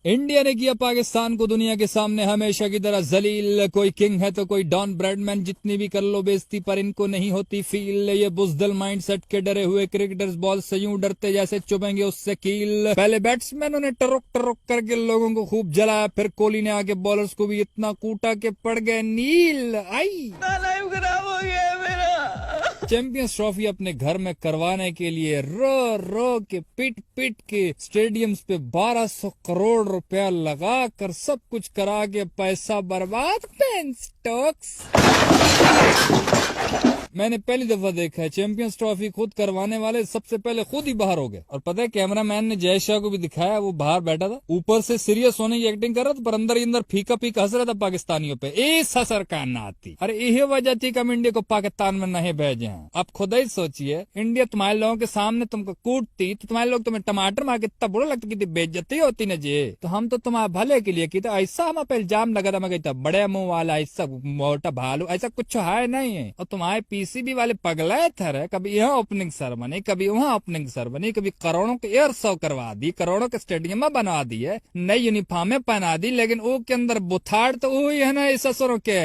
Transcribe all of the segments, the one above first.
India ने किया पाकिस्तान को दुनिया के सामने हमेशा की तरह जलील। कोई किंग है तो कोई डॉन ब्रैडमैन, जितनी भी कर लो बेइज्जती पर इनको नहीं होती फील। ये बुजदल माइंडसेट के डरे हुए क्रिकेटर्स बॉल से यूं डरते जैसे चुभेंगे उससे कील। पहले बैट्समैनों ने टरुक टरुक करके लोगों को खूब जलाया, फिर कोहली ने आके बॉलर्स को भी इतना कूटा के पड़ गए नील। आई खराब हो गया मेरा। चैंपियंस ट्रॉफी अपने घर में करवाने के लिए रो रो के पिट पिट के स्टेडियम्स पे 1200 करोड़ रुपया लगा कर सब कुछ करा के पैसा बर्बाद। बेन स्टोक्स, मैंने पहली दफा देखा है चैंपियंस ट्रॉफी खुद करवाने वाले सबसे पहले खुद ही बाहर हो गए। और पता है कैमरामैन ने जय शाह को भी दिखाया, वो बाहर बैठा था, ऊपर से सीरियस होने की एक्टिंग कर रहा था पर अंदर ही अंदर फीका फीका हंस रहा था पाकिस्तानियों पे। ऐसा सरकार ना आती। अरे यही वजह थी कि हम इंडिया को पाकिस्तान में नहीं भेजे हैं। आप खुद ही सोचिए, इंडिया तुम्हारे लोगों के सामने तुमको कूटती तो तुम्हारे लोग तुम्हें टमाटर मार के इतना बुरा लगता, कितनी बेइज्जती होती ना जी। तो हम तो तुम्हारे भले के लिए की था। ऐसा हम पे इल्जाम लगा था, मैं बड़े मुंह वाला, ऐसा मोटा भालू, ऐसा कुछ है नहीं है। और तुम्हारे पीसीबी वाले पगले थे, कभी यहाँ ओपनिंग सेरेमनी, कभी वहाँ ओपनिंग सेरेमनी, कभी करोड़ों के एयर शो करवा दी, करोड़ों के स्टेडियम में बना दिए, नई यूनिफॉर्में पहना दी, लेकिन वो के अंदर बुथाड़ तो वही है ना इस ससुरों के।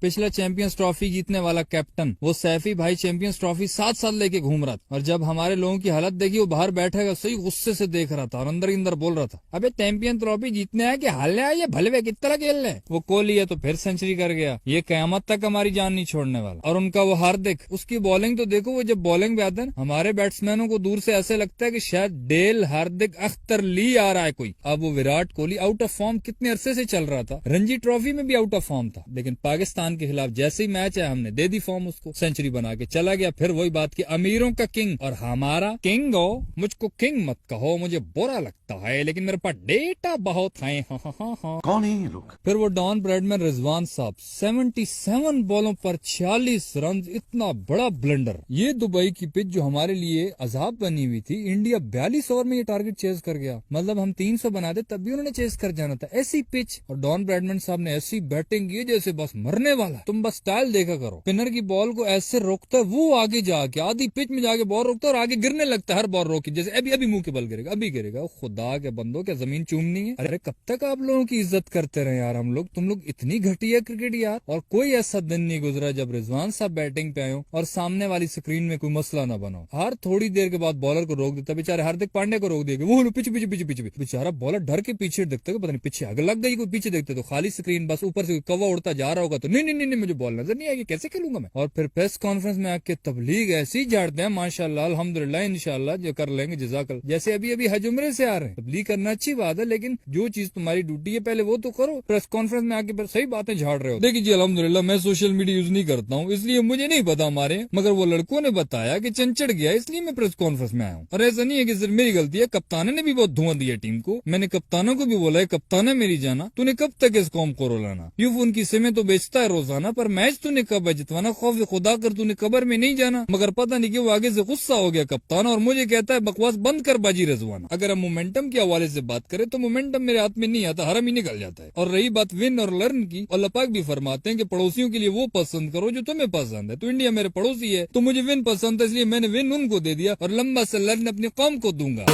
पिछला चैंपियंस ट्रॉफी जीतने वाला कैप्टन वो सैफी भाई चैंपियंस ट्रॉफी 7 साल लेके घूम रहा था, और जब हमारे लोगों की हालत देखी वो बाहर बैठेगा सही गुस्से से देख रहा था और अंदर ही अंदर बोल रहा था, अबे चैंपियन ट्रॉफी जीतने आया कि हारने आया, भलवे किस तरह खेल रहे। वो कोहली है तो फिर सेंचुरी कर गया, ये कयामत तक हमारी जान नहीं छोड़ने वाला। और उनका वो हार्दिक, उसकी बॉलिंग तो देखो, वो जब बॉलिंग पे आते हैं हमारे बैट्समैनों को दूर से ऐसे लगता है कि शायद डेल हार्दिक अख्तर ली आ रहा है कोई। अब वो Virat Kohli out of form कितने अरसे से चल रहा था, रणजी ट्रॉफी में भी आउट ऑफ फॉर्म था, लेकिन पाकिस्तान के खिलाफ जैसे मैच है हमने दे दी फॉर्म, उसको सेंचुरी बना के चला गया। फिर वही बात की अमीरों का किंग और हमारा किंग हो। मुझको किंग मत कहो, मुझे बुरा लगता है, लेकिन मेरे पास डेटा बहुत है। कौन है ये लोग? फिर वो डॉन ब्रैडमैन रिजवान साहब 77 बॉलों पर 46 रन, इतना बड़ा ब्लंडर। ये दुबई की पिच जो हमारे लिए अजाब बनी हुई थी, इंडिया 42 ओवर में ये टारगेट चेज कर गया। मतलब हम 300 बनाते तब भी उन्होंने चेज कर जाना था। ऐसी पिच और डॉन ब्रैडमैन साहब ने ऐसी बैटिंग की जैसे बस मरने वाला। तुम बस स्टाइल देखा करो, स्पिनर की बॉल को ऐसे रोकता है, वो आगे जाके आधी पिच में जाके बॉल रोकता है और आगे गिरने लगता है हर बॉल रोकी, जैसे अभी अभी मुंह के बल गिरेगा, अभी गिरेगा। खुदा के बंदो, क्या जमीन चूमनी है? अरे कब तक आप लोगों की इज्जत करते रहे यार हम लोग? तुम लोग इतनी घटिया क्रिकेट यार। और कोई ऐसा दिन नहीं गुजरा जब रिजवान साहब बैटिंग पे आयो और सामने वाली स्क्रीन में कोई मसला ना बनो। हर थोड़ी देर के बाद बॉलर को रोक देता, बेचारे हार्दिक पांड्या को रोक देगा, वो पीछे पीछे पीछे पीछे बेचारा बॉलर डर के पीछे देखते, पता नहीं पीछे आग लग गई, कोई पीछे देखते तो खाली स्क्रीन, बस ऊपर से कवा उड़ता जा रहा होगा तो नहीं नहीं नहीं मुझे बॉल नजर नहीं आएगी, कैसे खेलूंगा मैं। और फिर प्रेस कॉन्फ्रेंस में आके तबलीग ऐसी झाड़ते हैं, माशाल्लाह अल्हम्दुलिल्लाह इंशाल्लाह जो कर लेंगे जज़ाकल्लाह। जैसे अभी अभी हज उम्रे से आ रहे हैं, तबलीग करना अच्छी बात है, लेकिन जो चीज तुम्हारी ड्यूटी है पहले वो तो करो। प्रेस कॉन्फ्रेंस में आके सही बातें झाड़ रहे हो। देखिए जी अल्हम्दुलिल्लाह मैं सोशल मीडिया यूज नहीं करता हूँ, इसलिए मुझे नहीं पता हमारे, मगर वो लड़कों ने बताया कि चंचड़ गया इसलिए मैं प्रेस कॉन्फ्रेंस में आया हूँ। और ऐसा नहीं है कि सिर्फ मेरी गलती है, कप्तान ने भी बहुत धुआं दिया टीम को। मैंने कप्तानों को भी बोला है, कप्तान है मेरी जाना, तूने कब तक इस कौम को रोलाना? यूं उनकी सिमें तो बेचता है रोजाना, पर मैच तूने कब है जितवाना? खौफ खुदा कर तूने कबर में नहीं जाना। मगर पता नहीं कि वो आगे से गुस्सा हो गया कप्तान और मुझे कहता है बकवास बंद कर बाजी रिजवाना। अगर हम मोमेंटम के हवाले से बात करें तो मोमेंटम मेरे हाथ में नहीं आता, हरम ही निकल जाता है। और रही बात विन और लर्न की, अल्लाह पाक भी फरमाते हैं कि पड़ोसियों के लिए वो पसंद करो जो तुम्हें पसंद है। तो इंडिया मेरे पड़ोसी है तो मुझे विन पसंद है, इसलिए मैंने विन उनको दे दिया और लंबा से लर्न अपनी कौम को दूंगा।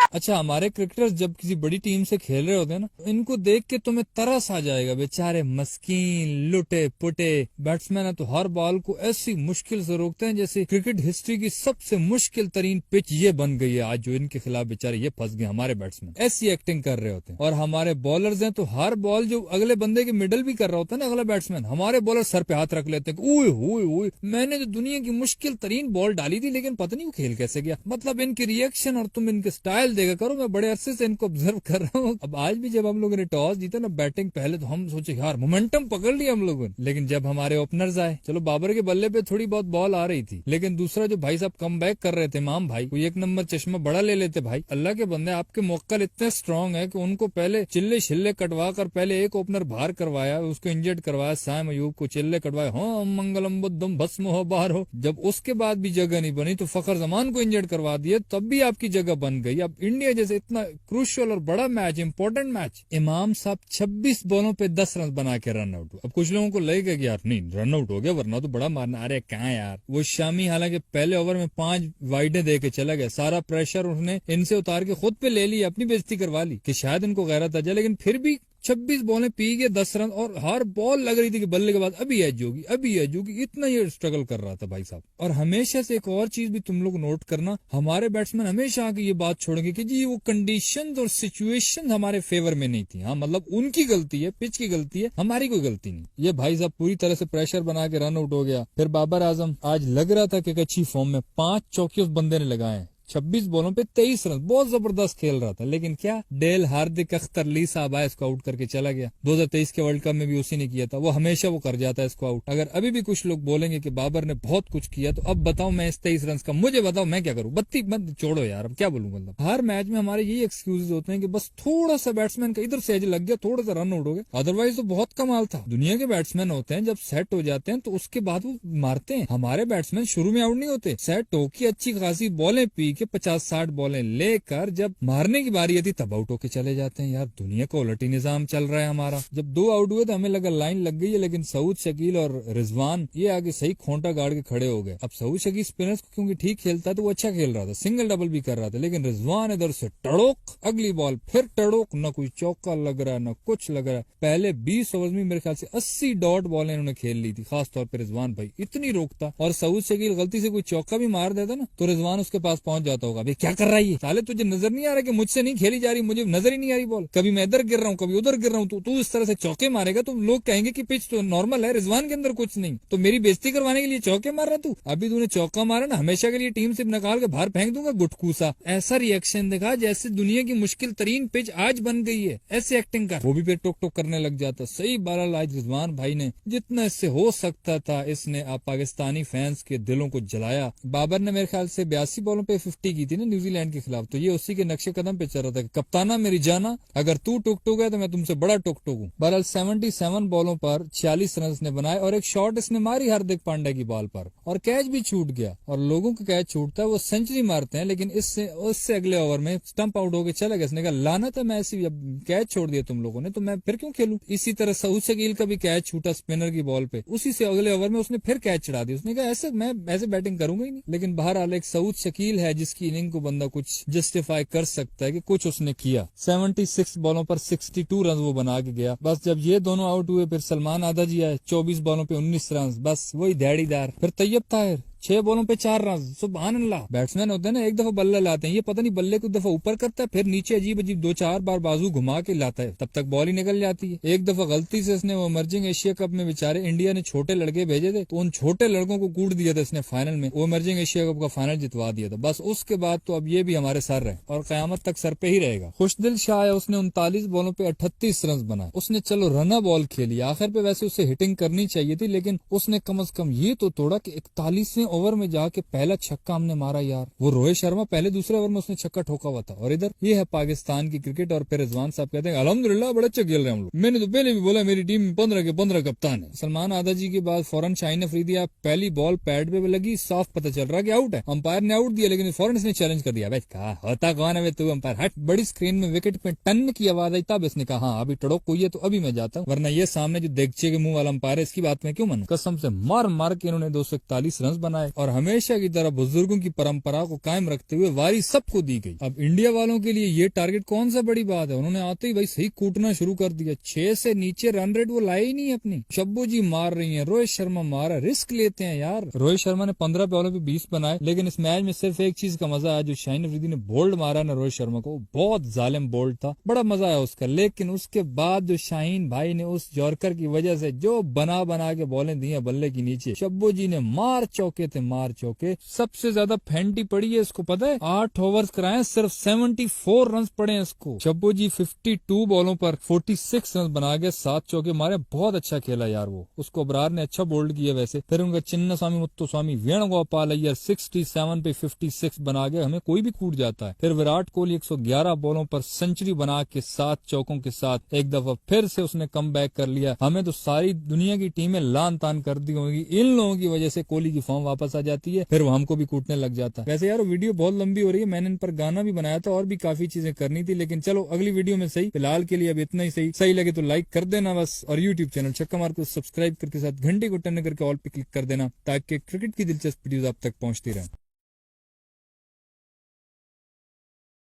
अच्छा, हमारे क्रिकेटर्स जब किसी बड़ी टीम से खेल रहे होते हैं ना, इनको देख के तुम्हें तरस आ जाएगा। बेचारे मस्कीन लुटे पुटे बैट्समैन है तो हर बॉल को ऐसी मुश्किल से रोकते हैं जैसे क्रिकेट हिस्ट्री की सबसे मुश्किल तरीन पिच ये बन गई है आज, जो इनके खिलाफ बेचारे ये फंस गए हमारे बैट्समैन। ऐसी एक्टिंग कर रहे होते हैं। और हमारे बॉलर्स हैं तो हर बॉल जो अगले बंदे के मिडल भी कर रहा होता है ना अगला बैट्समैन, हमारे बॉलर सर पे हाथ रख लेते हैं, ओए ओए ओए मैंने तो दुनिया की मुश्किल तरीन बॉल डाली थी लेकिन पता नहीं वो खेल कैसे गया। मतलब इनकी रिएक्शन और तुम इनके स्टाइल देखा करो, मैं बड़े अरसे से इनको ऑब्जर्व कर रहा हूँ। अब आज भी जब हम लोगों ने टॉस जीता ना बैटिंग पहले, तो हम सोचे यार मोमेंटम पकड़ लिया हम लोगों ने, लेकिन जब हमारे ओपनर्स आए, चलो बाबर के बल्ले पे थोड़ी बहुत बॉल आ रही थी, लेकिन दूसरा जो भाई साहब कम बैक कर रहे थे इमाम भाई, कोई एक नंबर चश्मा बड़ा ले लेते भाई। अल्लाह के बंदे आपके मौक्कल इतने स्ट्रांग है कि उनको पहले चिल्ले शिल्ले कटवा कर पहले एक ओपनर बाहर करवाया, उसको इंजर्ड करवाया, साम अयूब को चिल्ले कटवाया, हाँ मंगलम बुद्धम भस्म हो बाहर हो। जब उसके बाद भी जगह नहीं बनी तो फखर जमान को इंजर्ड करवा दिया, तब भी आपकी जगह बन गई। अब इंडिया जैसे इतना क्रूशियल और बड़ा मैच, इंपॉर्टेंट मैच, इमाम साहब 26 बॉलों पे 10 रन बना के रन आउट हुए। अब कुछ लोगों को लगेगा कि यार नहीं रन आउट हो गया, वरना तो बड़ा मारना। अरे कहाँ यार, वो शामी हालांकि पहले ओवर में 5 वाइडें दे के चला गया, सारा प्रेशर उसने इनसे उतार के खुद पे ले लिया, अपनी बेइज्जती करवा ली कि शायद इनको गैरत आ जाए, लेकिन फिर भी 26 बॉलें पी गए 10 रन, और हर बॉल लग रही थी कि बल्ले के बाद अभी एज होगी, अभी एज होगी, इतना ये स्ट्रगल कर रहा था भाई साहब। और हमेशा से एक और चीज भी तुम लोग नोट करना, हमारे बैट्समैन हमेशा आके ये बात छोड़ेंगे कि जी वो कंडीशंस और सिचुएशन हमारे फेवर में नहीं थी। हाँ मतलब उनकी गलती है, पिच की गलती है, हमारी कोई गलती नहीं। ये भाई साहब पूरी तरह से प्रेशर बना के रन आउट हो गया। फिर बाबर आजम आज लग रहा था कि एक अच्छी फॉर्म में, 5 चौके उस बंदे ने लगाए, 26 बॉलों पे 23 रन, बहुत जबरदस्त खेल रहा था। लेकिन क्या डेल हार्दिक अख्तर ली साहब आया, इसको आउट करके चला गया। 2023 के वर्ल्ड कप में भी उसी ने किया था, वो हमेशा वो कर जाता है इसको आउट। अगर अभी भी कुछ लोग बोलेंगे कि बाबर ने बहुत कुछ किया, तो अब बताओ मैं इस 23 रन का, मुझे बताओ मैं क्या करूं? बत्ती बंद छोड़ो यार, अब क्या बोलूं। मतलब हर मैच में हमारे यही एक्सक्यूजेज होते हैं कि बस थोड़ा सा बैट्समैन का इधर से एज लग गया, थोड़ा सा रन आउट हो गया, अदरवाइज तो बहुत कमाल था। दुनिया के बैट्समैन होते हैं जब सेट हो जाते हैं तो उसके बाद वो मारते हैं, हमारे बैट्समैन शुरू में आउट नहीं होते, सेट होके अच्छी खासी बॉलें पी के 50-60 बॉलें लेकर जब मारने की बारी आती तब आउट होके चले जाते हैं। यार दुनिया का उलटी निजाम चल रहा है हमारा। जब 2 आउट हुए तो हमें लगा लाइन लग गई है, लेकिन सऊद शकील और रिजवान ये आगे सही खोंटा गाड़ के खड़े हो गए। अब सऊद शकील स्पिनर्स को क्योंकि ठीक खेलता है तो वो अच्छा खेल रहा था, सिंगल डबल भी कर रहा था, लेकिन रिजवान इधर से टड़ोक, अगली बॉल फिर टड़ोक, न कोई चौका लग रहा है न कुछ लग रहा है। पहले 20 ओवर में मेरे ख्याल से 80 डॉट बॉलें इन्होंने खेल ली थी, खासतौर पर रिजवान भाई इतनी रोकता, और सऊद शकील गलती से कोई चौका भी मार देता ना तो रिजवान उसके पास पहुंच जाता होगा, क्या कर रहा है ये साले, तुझे नजर नहीं आ रहा कि मुझसे नहीं खेली जा रही, मुझे नजर ही नहीं आ रही बॉल, कभी मैं इधर गिर रहा हूँ कभी उधर गिर रहा हूँ, तू इस तरह से चौके मारेगा तो लोग कहेंगे कि पिच तो नॉर्मल है, रिजवान के अंदर कुछ नहीं, तो मेरी बेइज्जती करवाने के लिए चौके मार रहा तू। अभी तूने चौका मारा ना, हमेशा के लिए टीम से निकाल के बाहर फेंक दूंगा गुटकूसा। ऐसा रिएक्शन दिखा जैसे दुनिया की मुश्किल तरीन पिच आज बन गई है, ऐसे एक्टिंग कर। वो भी फिर टोक टोक करने लग जाता। सही बारह आज रिजवान भाई ने जितना इससे हो सकता था इसने आप पाकिस्तानी फैंस के दिलों को जलाया। बाबर ने मेरे ख्याल से 82 बॉलों पे 50 की थी ना न्यूजीलैंड के खिलाफ, तो ये उसी के नक्शे कदम पे चल रहा था कि कप्ताना मेरी जाना, अगर तू टुक टुक है तो मैं तुमसे बड़ा टुक टुक हूँ। बहरहाल 77 बॉलों पर 46 रन ने बनाए और एक शॉट इसने मारी हार्दिक पांड्या की बॉल पर और कैच भी छूट गया। और लोगों का कैच छूटता है वो सेंचुरी मारते हैं, लेकिन उससे अगले ओवर में स्टंप आउट होकर चला गया। इसने कहा लानत है, मैं ऐसी कैच छोड़ दिया तुम लोगों ने तो मैं फिर क्यों खेलूं। इसी तरह सऊद शकील का भी कैच छूटा स्पिनर की बॉल पे, उसी से अगले ओवर में उसने फिर कैच चढ़ा दिया। उसने कहा ऐसे मैं ऐसे बैटिंग करूंगा ही नहीं। लेकिन बहरहाल एक सऊद शकील है जिसकी इनिंग को बंदा कुछ जस्टिफाई कर सकता है कि कुछ उसने किया। 76 बॉलों पर 62 रन वो बना के गया। बस जब ये दोनों आउट हुए फिर सलमान आदा जी आए, 24 बॉलों पे 19 रन, बस वही दहाड़ीदार। फिर तैयब ताहिर 6 बॉलों पे 4 रन, सुभान अल्लाह। बैट्समैन होते हैं ना एक दफा बल्ला लाते हैं, ये पता नहीं बल्ले को दफा ऊपर करता है फिर नीचे अजीब अजीब 2-4 बार बाजू घुमा के लाता है, तब तक बॉल ही निकल जाती है। एक दफा गलती से इसने वो इमर्जिंग एशिया कप में बेचारे इंडिया ने छोटे लड़के भेजे थे तो उन छोटे लड़कों को कूट दिया था इसने फाइनल में, वो इमर्जिंग एशिया कप का फाइनल जितवा दिया था। बस उसके बाद तो अब ये भी हमारे सर रहे और कयामत तक सर पे ही रहेगा। खुशदिल शाह है, उसने 39 बॉलों पे 38 रन बनाए। उसने चलो रना बॉल खेली, आखिर पे वैसे उसे हिटिंग करनी चाहिए थी, लेकिन उसने कम से कम ये तो तोड़ा कि 41वें ओवर में जाके पहला छक्का हमने मारा यार। वो रोहित शर्मा पहले दूसरे ओवर में उसने छक्का ठोका हुआ था। और इधर ये है पाकिस्तान की क्रिकेट। और फिर रिजवान साहब कहते हैं अल्हम्दुलिल्लाह बड़े अच्छे खेल रहे हैं हम लोग। मैंने तो पहले भी बोला मेरी टीम में 15 के 15 कप्तान है। सलमान आदा जी के बाद फौरन शाहीन अफरीदी पहली बॉल पैड पे लगी, साफ पता चल रहा कि आउट है। अंपायर ने आउट दिया लेकिन फौरन इसने चैलेंज कर दिया, कहा होता कौन है तू अंपायर हट। बड़ी स्क्रीन में विकेट पे टन की आवाज आई, तब इसने कहा हाँ अभी टड़ोक हुई है तो अभी मैं जाता हूँ, वरना ये सामने जो देगचे के मुंह वाला अंपायर है इसकी बात में क्यों मानूं। कसम से मार मार के इन्होंने 241 रन बनाए और हमेशा की तरह बुजुर्गों की परंपरा को कायम रखते हुए वारी सबको दी गई। अब इंडिया वालों के लिए ये टारगेट कौन सा बड़ी बात है, उन्होंने आते ही भाई सही कूटना शुरू कर दिया। 6 से नीचे रन रेट वो लाए ही नहीं अपनी। शब्बू जी मार रही हैं, रोहित शर्मा मारा, रिस्क लेते हैं यार। रोहित शर्मा ने 15 बॉलों पे 20 बनाए, लेकिन इस मैच में सिर्फ एक चीज का मजा आया, जो शाहीन अफरीदी ने बोल्ड मारा ना रोहित शर्मा को, बहुत जालिम बोल्ड था, बड़ा मजा आया उसका। लेकिन उसके बाद जो शाहीन भाई ने उस यॉर्कर की वजह से जो बना बना के बॉलें दी है बल्ले की नीचे, शब्बू जी ने मार चौके थे, मार चौके। सबसे ज्यादा फेंटी पड़ी है इसको पता है, 8 ओवर्स कराए सिर्फ 74 रन पड़े हैं इसको। शब्बू जी 52 बॉलों पर 46 रन बना के 7 चौके मारे, बहुत अच्छा खेला यार वो। उसको अबरार ने अच्छा बोल्ड किया वैसे। फिर उनका चिन्नास्वामी मुत्तुस्वामी वेणुगोपाल अय्यर 67 पे 56 बना के हमें कोई भी कूट जाता है। फिर विराट कोहली 111 बॉलों पर सेंचुरी बना के 7 चौकों के साथ एक दफा फिर से उसने कम बैक कर लिया। हमें तो सारी दुनिया की टीमें लान तान कर दी होंगी, इन लोगों की वजह से कोहली की फॉर्म वापस आ जाती है, फिर वो हमको भी कूटने लग जाता है। वैसे यार वीडियो बहुत लंबी हो रही है, मैंने इन पर गाना भी बनाया था और भी काफी चीजें करनी थी, लेकिन चलो अगली वीडियो में सही। फिलहाल के लिए अब इतना ही सही लगे तो लाइक कर देना बस, और यूट्यूब चैनल छक्का मार को सब्सक्राइब करके साथ घंटे को टर्न करके ऑल पे क्लिक कर देना, ताकि क्रिकेट की दिलचस्प वीडियोस आप तक पहुंचती रहे।